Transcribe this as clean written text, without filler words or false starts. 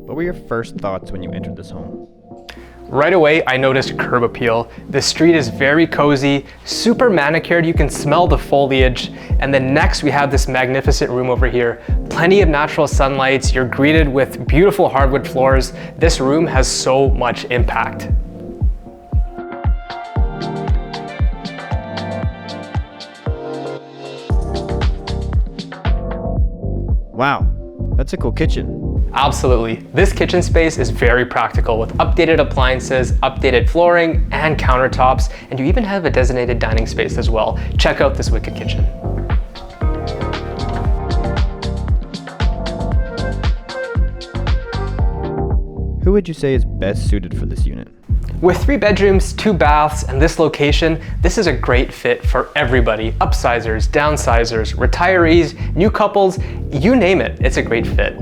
What were your first thoughts when you entered this home? Right away, I noticed curb appeal. The street is very cozy, super manicured, you can smell the foliage. And then next we have this magnificent room over here. Plenty of natural sunlights, you're greeted with beautiful hardwood floors. This room has so much impact. Wow, that's a cool kitchen. Absolutely. This kitchen space is very practical with updated appliances, updated flooring, and countertops, and you even have a designated dining space as well. Check out this wicked kitchen. Who would you say is best suited for this unit? With 3 bedrooms, 2 baths, and this location, this is a great fit for everybody. Upsizers, downsizers, retirees, new couples, you name it, it's a great fit.